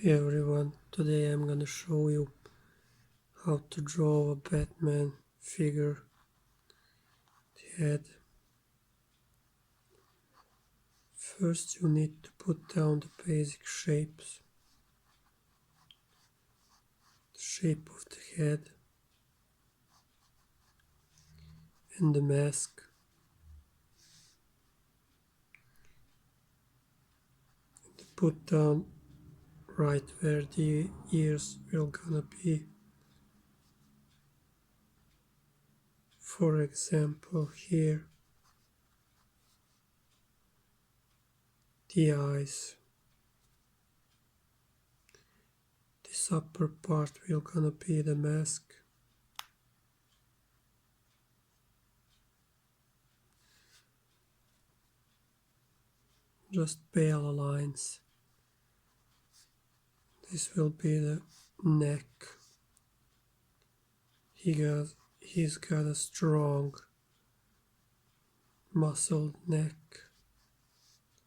Hey everyone, today I'm gonna show you how to draw a Batman figure, the head. First you need to put down the basic shapes, the shape of the head and the mask. And put down right where the ears will gonna be. For example, here the eyes. This upper part will gonna be the mask. Just pale lines. This will be the neck. He's got a strong muscled neck,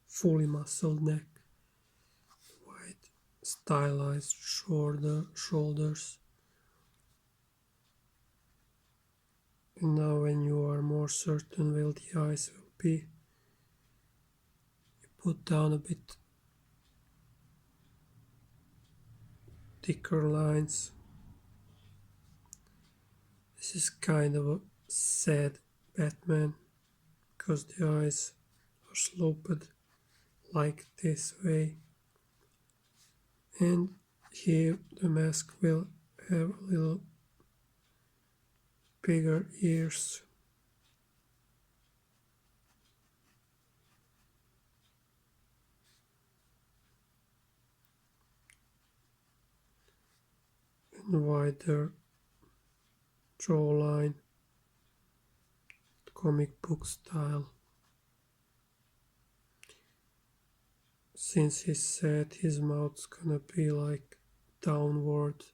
fully muscled neck, wide stylized shoulders. And now when you are more certain where the eyes will be, you put down a bit thicker lines. This is kind of a sad Batman because the eyes are sloped like this way. And here the mask will have a little bigger ears. And wider jawline, comic book style. Since he said his mouth's gonna be like downward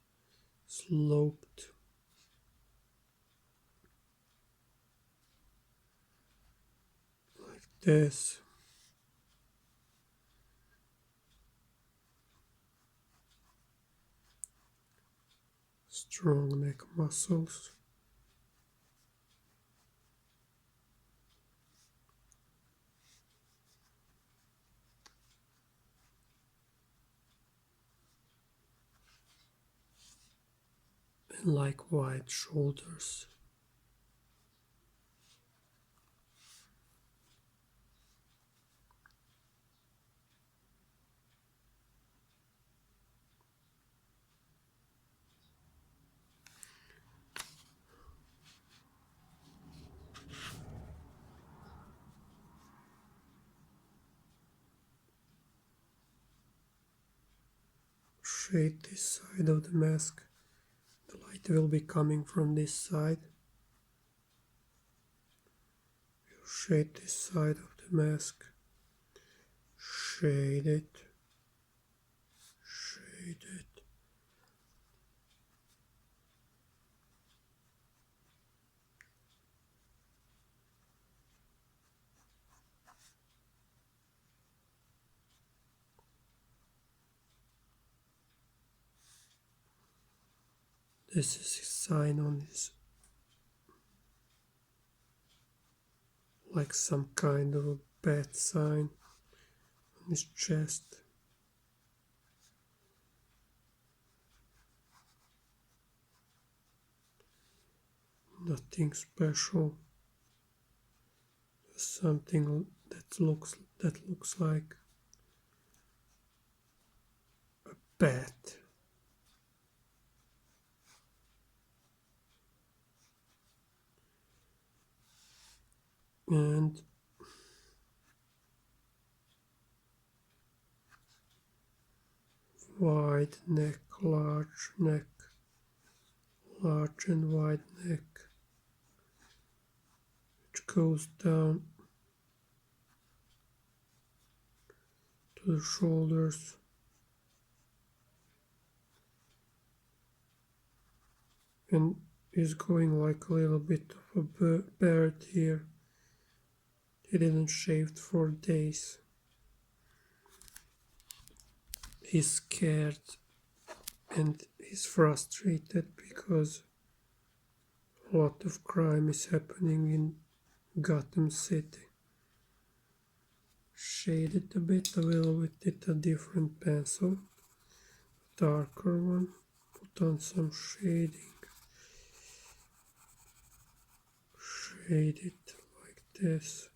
sloped. Like this. Strong neck muscles. And like wide shoulders. Shade this side of the mask. The light will be coming from this side. You shade this side of the mask. Shade it. Shade it. This is his sign on his, like some kind of a bat sign on his chest. Nothing special. Just something that looks like a bat. And wide neck, large and wide neck, which goes down to the shoulders. And is going like a little bit of a beard here. He didn't shave for days. he's scared and he's frustrated because a lot of crime is happening in Gotham City. Shade it a bit, I will with it a different pencil, darker one, put on some shading, shade it like this.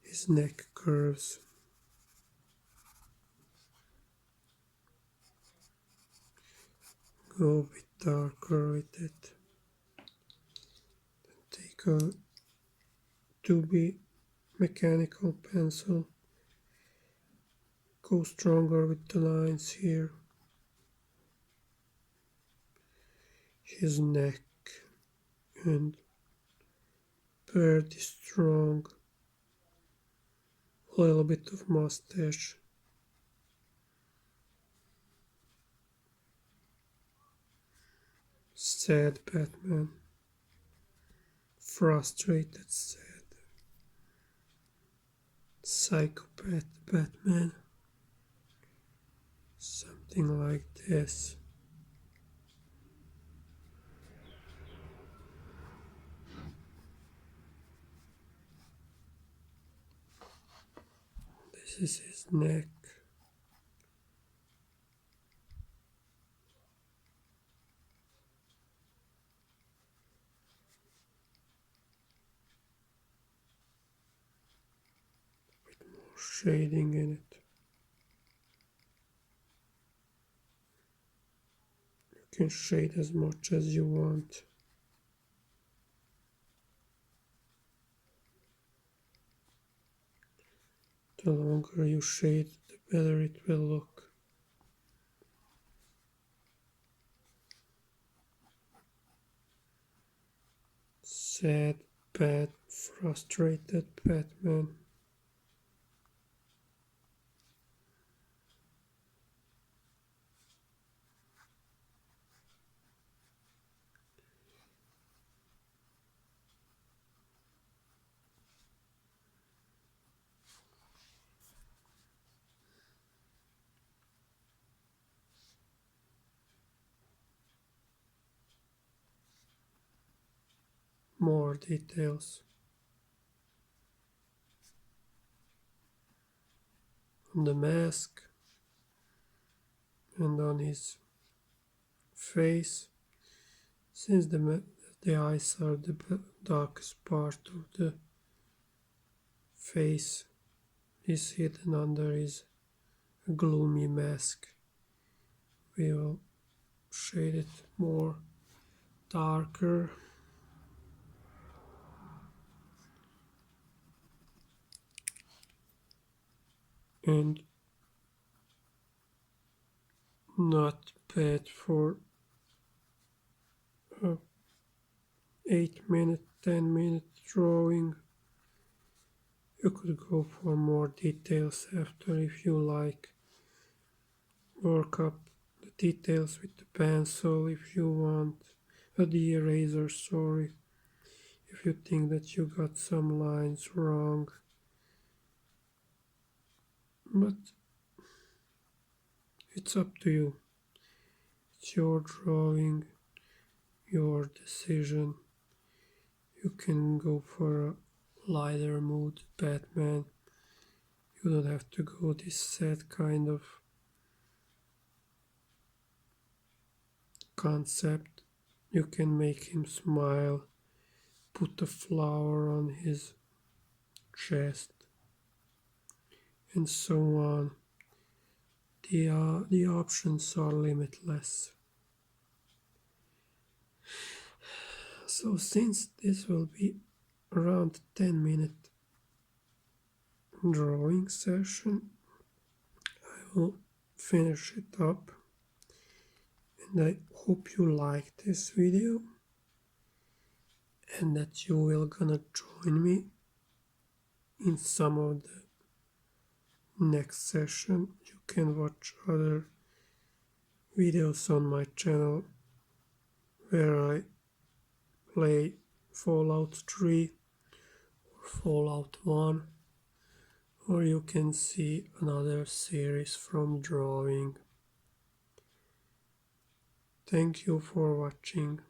His neck curves. Go a bit darker with it. Take a 2B mechanical pencil. Go stronger with the lines here. His neck and pretty strong. A little bit of mustache. Sad Batman. Frustrated, sad. Psychopath Batman. Something like this. This is his neck. With more shading in it. You can shade as much as you want. The longer you shade, the better it will look. Sad, bad, frustrated Batman. More details. On the mask and on his face, since the eyes are the darkest part of the face, is hidden under his gloomy mask. We will shade it more darker. And not bad for a 8-minute, 10-minute drawing. You could go for more details after if you like. Work up the details with the pencil if you want, the eraser, sorry. If you think that you got some lines wrong. But it's up to you. It's your drawing, your decision. You can go for a lighter mood Batman. You don't have to go this sad kind of concept. You can make him smile, put a flower on his chest, and so on. The options are limitless. So since this will be around 10-minute drawing session, I will finish it up, and I hope you like this video and that you will gonna join me in some of the next session. You can watch other videos on my channel where I play Fallout 3 or Fallout 1, or you can see another series from drawing. Thank you for watching.